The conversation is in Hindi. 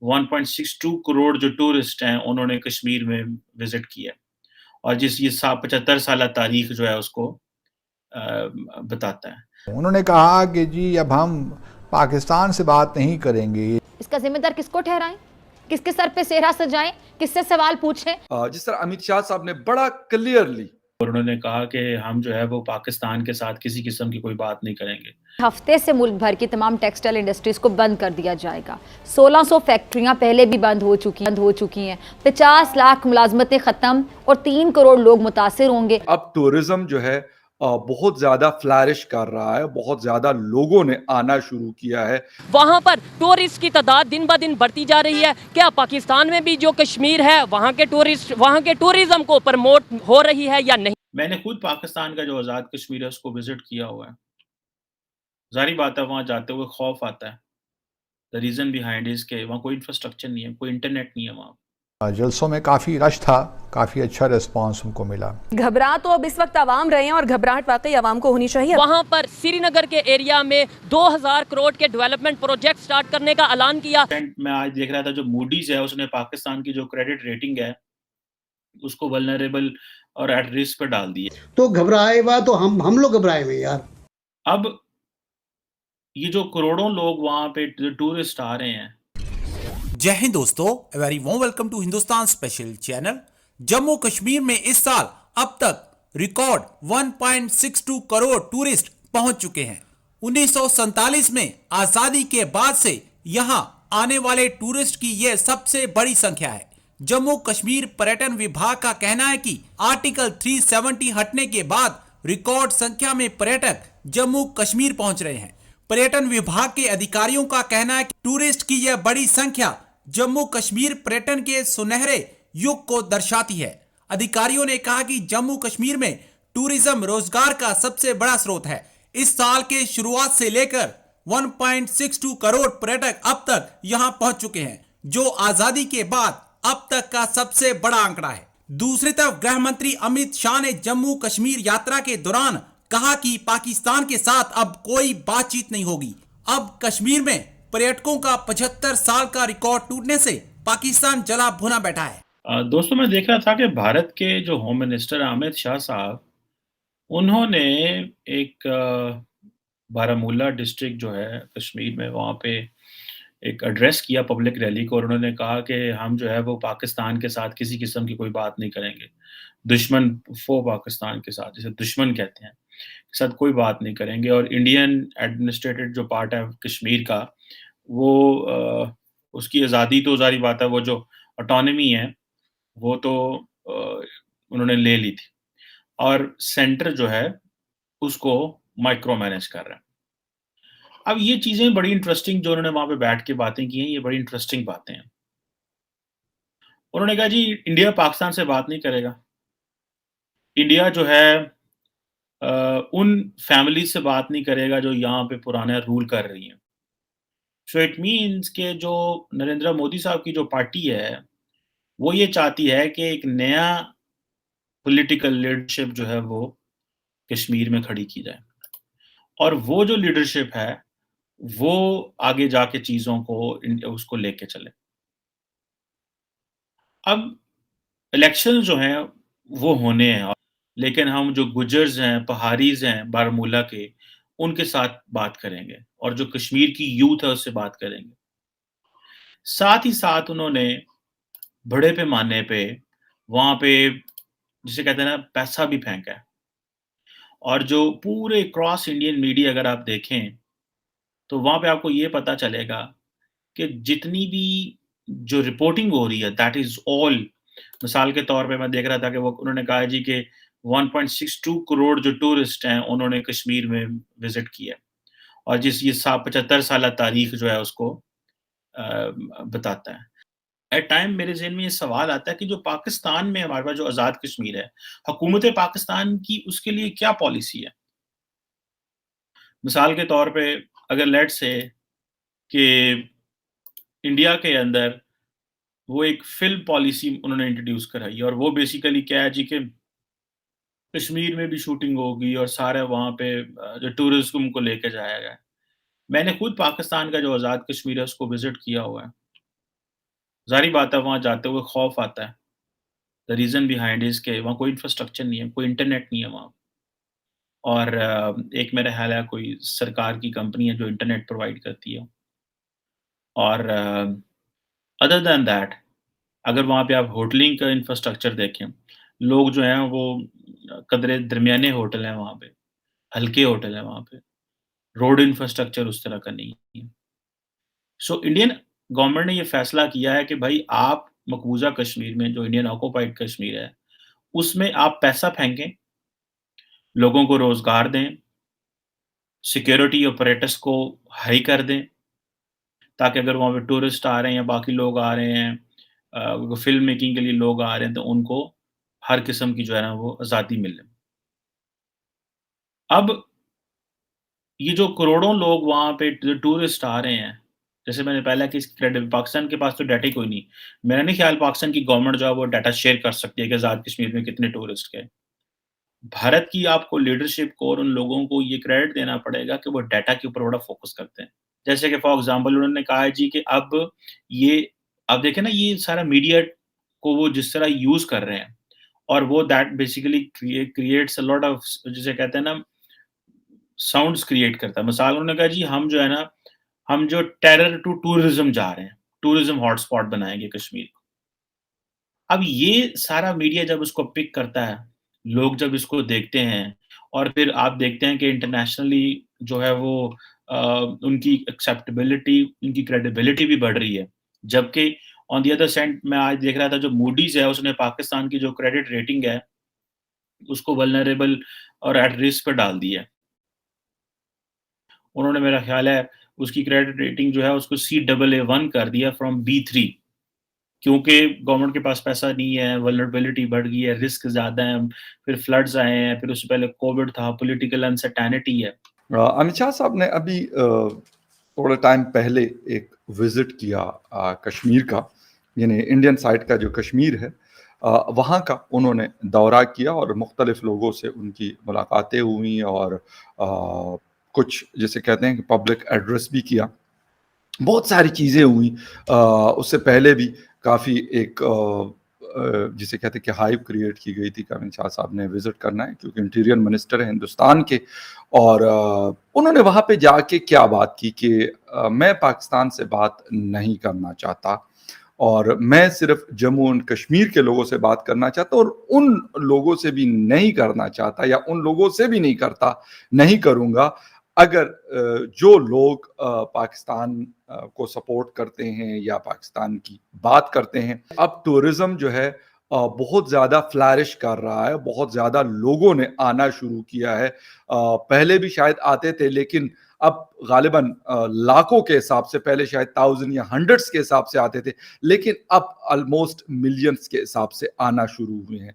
1.62 करोड़ जो टूरिस्ट हैं उन्होंने कश्मीर में विज़िट किया और जिस ये सा 75 साला तारीख़ जो है उसको बताता है। उन्होंने कहा कि जी अब हम पाकिस्तान से बात नहीं करेंगे। इसका जिम्मेदार किसको ठहराएं? किसके सर पे सेहरा सजाएं? किससे सवाल पूछें? जिस तरह अमित शाह साहब ने बड़ा क्लियरली और उन्होंने कहा कि हम जो है वो पाकिस्तान के साथ किसी किस्म की कोई बात नहीं करेंगे। हफ्ते से मुल्क भर की तमाम टेक्सटाइल इंडस्ट्रीज को बंद कर दिया जाएगा। 1600 फैक्ट्रियां पहले भी बंद हो चुकी हैं। 50 लाख मुलाजमतें खत्म और 3 करोड़ लोग मुतासिर होंगे। अब टूरिज्म जो है बहुत ज्यादा फ्लरिश कर रहा है, बहुत ज्यादा लोगों ने आना शुरू किया है। वहां पर टूरिस्ट की तादाद दिन ब दिन बढ़ती जा रही है। क्या पाकिस्तान में भी जो कश्मीर है वहां के टूरिस्ट वहां के टूरिज्म को प्रमोट हो रही है या नहीं? मैंने खुद पाकिस्तान का जो आज़ाद कश्मीर है उसको विज़िट किया हुआ है। ज़ाहिर बात है वहाँ जाते हुए खौफ आता है। द रीज़न बिहाइंड इज़ के वहाँ कोई इंफ्रास्ट्रक्चर नहीं है, कोई इंटरनेट नहीं है वहाँ। जलसों में काफ़ी रश था, काफ़ी अच्छा रिस्पांस हमको मिला। घबरा तो अब इस वक्त आवाम रहे हैं और घबराहट वाकई आवाम को होनी चाहिए। वहां पर श्रीनगर के एरिया में 2000 करोड़ के डेवलपमेंट प्रोजेक्ट स्टार्ट करने का ऐलान किया। मैं आज देख रहा था जो मूडीज है उसने पाकिस्तान की जो क्रेडिट रेटिंग है उसको वल्नरेबल और एट रिस्क पे डाल दी है। तो घबराए हुआ तो हम लोग घबराए हुए यार। अब ये जो करोड़ों लोग वहां पे टूरिस्ट आ रहे हैं। जय हिंद दोस्तों, very warm welcome to Hindustan special channel. Jammu Kashmir में इस साल अब तक रिकॉर्ड 1.62 करोड़ टूरिस्ट पहुंच चुके हैं। 1947 में आजादी के बाद से यहां आने वाले टूरिस्ट की यह सबसे बड़ी संख्या है। जम्मू कश्मीर पर्यटन विभाग का कहना है कि आर्टिकल 370 हटने के बाद रिकॉर्ड संख्या में पर्यटक जम्मू कश्मीर पहुंच रहे हैं। पर्यटन विभाग के अधिकारियों का कहना है कि टूरिस्ट की यह बड़ी संख्या जम्मू कश्मीर पर्यटन के सुनहरे युग को दर्शाती है। अधिकारियों ने कहा कि जम्मू कश्मीर में टूरिज्म रोजगार का सबसे बड़ा स्रोत है। इस साल के शुरुआत से लेकर 1.62 करोड़ पर्यटक अब तक यहां पहुंच चुके हैं, जो आजादी के बाद अब तक का सबसे बड़ा आंकड़ा है। दूसरी तरफ गृह मंत्री अमित शाह ने जम्मू कश्मीर यात्रा के दौरान कहा कि पाकिस्तान के साथ अब कोई बातचीत नहीं होगी। अब कश्मीर में पर्यटकों का 75 साल का रिकॉर्ड टूटने से पाकिस्तान जला भुना बैठा है। दोस्तों मैं देख रहा था कि भारत के जो होम मिनिस्टर अमित शाह साहब, उन्होंने एक बारामूला डिस्ट्रिक्ट जो है कश्मीर में वहाँ पे एक एड्रेस किया पब्लिक रैली को और उन्होंने कहा कि हम जो है वो पाकिस्तान के साथ किसी किस्म की कोई बात नहीं करेंगे। दुश्मन फो पाकिस्तान के साथ, जिसे दुश्मन कहते हैं, के साथ कोई बात नहीं करेंगे और इंडियन एडमिनिस्ट्रेटेड जो पार्ट है कश्मीर का वो उसकी आज़ादी तो ज़ाहिर बात है, वो जो ऑटोनॉमी है वो तो उन्होंने ले ली थी और सेंटर जो है उसको माइक्रो मैनेज कर रहा है। अब ये चीज़ें बड़ी इंटरेस्टिंग जो उन्होंने वहाँ पे बैठ के बातें की हैं, ये बड़ी इंटरेस्टिंग बातें हैं। उन्होंने कहा जी इंडिया पाकिस्तान से बात नहीं करेगा। इंडिया जो है उन फैमिली से बात नहीं करेगा जो यहाँ पे पुराना रूल कर रही हैं। सो इट मीन्स के जो नरेंद्र मोदी साहब की जो पार्टी है, वो ये चाहती है कि एक नया पॉलिटिकल लीडरशिप जो है वो कश्मीर में खड़ी की जाए और वो जो लीडरशिप है वो आगे जाके चीज़ों को उसको लेके चले। अब इलेक्शन जो हैं वो होने हैं, लेकिन हम जो गुजर्स हैं, पहाड़ीज़ हैं बारामूला के, उनके साथ बात करेंगे और जो कश्मीर की यूथ है उससे बात करेंगे। साथ ही साथ उन्होंने बड़े पैमाने पे वहाँ पे जिसे कहते हैं ना पैसा भी फेंका है और जो पूरे क्रॉस इंडियन मीडिया अगर आप देखें, तो वहाँ पे आपको ये पता चलेगा कि जितनी भी जो रिपोर्टिंग हो रही है दैट इज़ ऑल। मिसाल के तौर पे मैं देख रहा था कि वो उन्होंने कहा जी कि 1.62 करोड़ जो टूरिस्ट हैं उन्होंने कश्मीर में विज़िट किया और जिस ये 75 साला तारीख़ जो है उसको बताता है। एट टाइम मेरे ज़हन में ये सवाल आता है कि जो पाकिस्तान में हमारे पास जो आज़ाद कश्मीर है, हुकूमत पाकिस्तान की उसके लिए क्या पॉलिसी है? मिसाल के तौर पे अगर लेट्स से कि इंडिया के अंदर वो एक फ़िल्म पॉलिसी उन्होंने इंट्रोड्यूस कराई और वो बेसिकली क्या है जी कि कश्मीर में भी शूटिंग होगी और सारे वहाँ पे जो टूरिज़्म को लेके जाया गया है। मैंने खुद पाकिस्तान का जो आज़ाद कश्मीर है उसको विज़िट किया हुआ है। ज़ाहिर बात है वहाँ जाते हुए खौफ आता है। द रीज़न बिहाइंड इज़ के वहाँ कोई इंफ्रास्ट्रक्चर नहीं है, कोई इंटरनेट नहीं है वहाँ। और एक मेरा ख़्याल है कोई सरकार की कंपनी है जो इंटरनेट प्रोवाइड करती है। और अदर दैन दैट अगर वहाँ पे आप होटलिंग का इंफ्रास्ट्रक्चर देखें, लोग जो हैं वो कदरे दरमियाने होटल हैं वहाँ पे, हल्के होटल हैं वहाँ पे, रोड इंफ्रास्ट्रक्चर उस तरह का नहीं है। सो इंडियन गवर्नमेंट ने ये फैसला किया है कि भाई आप मकबूज़ा कश्मीर में जो इंडियन ऑक्युपाइड कश्मीर है, उसमें आप पैसा फेंकें, लोगों को रोज़गार दें, सिक्योरिटी ऑपरेटर्स को हाई कर दें, ताकि अगर वहाँ पे टूरिस्ट आ रहे हैं या बाकी लोग आ रहे हैं फ़िल्म मेकिंग के लिए लोग आ रहे हैं, तो उनको हर किस्म की जो है ना वो आज़ादी मिले। अब ये जो करोड़ों लोग वहाँ पे जो टूरिस्ट आ रहे हैं, जैसे मैंने पहले कि पाकिस्तान के पास तो डाटा ही कोई नहीं। मेरा नहीं ख़्याल पाकिस्तान की गवर्नमेंट जो है वो डाटा शेयर कर सकती है कि आज़ाद कश्मीर में कितने टूरिस्ट गए। भारत की आपको लीडरशिप को और उन लोगों को ये क्रेडिट देना पड़ेगा कि वो डाटा के ऊपर बड़ा फ़ोकस करते हैं। जैसे कि फॉर एग्ज़ाम्पल उन्होंने कहा है जी कि ये अब देखें ना ये सारा मीडिया को वो जिस तरह यूज़ कर रहे हैं और वो that basically creates a lot of जिसे कहते हैं ना साउंड्स क्रिएट करता है। मिसाल उन्होंने कहा जी हम जो है ना, हम जो टेरर टू टूरिज़्म जा रहे हैं, टूरिज़्म हॉटस्पॉट बनाएँगे कश्मीर को। अब ये सारा मीडिया जब उसको पिक करता है, लोग जब इसको देखते हैं और फिर आप देखते हैं कि इंटरनेशनली जो है वो अ, उनकी एक्सेप्टेबिलिटी, उनकी क्रेडिबिलिटी भी बढ़ रही है। जबकि ऑन द अदर साइड मैं आज देख रहा था जो मूडीज़ है उसने पाकिस्तान की जो क्रेडिट रेटिंग है, उसको वल्नरेबल और एट रिस्क पे डाल दिया है। उन्होंने मेरा ख़्याल है उसकी क्रेडिट रेटिंग जो है उसको Caa1 कर दिया फ्रॉम B3 क्योंकि गवर्नमेंट के पास पैसा नहीं है, वल्नरेबिलिटी बढ़ गई है, रिस्क ज़्यादा है, फिर फ्लड्स आए हैं, फिर उससे पहले कोविड था, पॉलिटिकल अनसर्टेनिटी है। अमित शाह साहब ने अभी थोड़ा टाइम पहले एक विजिट किया कश्मीर का, यानी इंडियन साइड का जो कश्मीर है, वहाँ का उन्होंने दौरा किया और मुख्तलिफ लोगों से उनकी मुलाकातें हुई और कुछ जिसे कहते हैं कि पब्लिक एड्रेस भी किया। बहुत सारी चीज़ें हुई। उससे पहले भी काफ़ी एक जिसे कहते हैं कि हाइप क्रिएट की गई थी कि अमित शाह साहब ने विज़िट करना है क्योंकि इंटीरियर मिनिस्टर है हिंदुस्तान के। और उन्होंने वहाँ पे जाके क्या बात की कि मैं पाकिस्तान से बात नहीं करना चाहता और मैं सिर्फ जम्मू एंड कश्मीर के लोगों से बात करना चाहता और उन लोगों से भी नहीं करना चाहता या उन लोगों से भी नहीं करता, नहीं करूँगा अगर जो लोग पाकिस्तान को सपोर्ट करते हैं या पाकिस्तान की बात करते हैं। अब टूरिज्म जो है बहुत ज़्यादा फ्लरिश कर रहा है, बहुत ज़्यादा लोगों ने आना शुरू किया है। पहले भी शायद आते थे लेकिन अब गालिबन लाखों के हिसाब से, पहले शायद 1000 या हंड्रेड्स के हिसाब से आते थे, लेकिन अब ऑलमोस्ट मिलियंस के हिसाब से आना शुरू हुए हैं।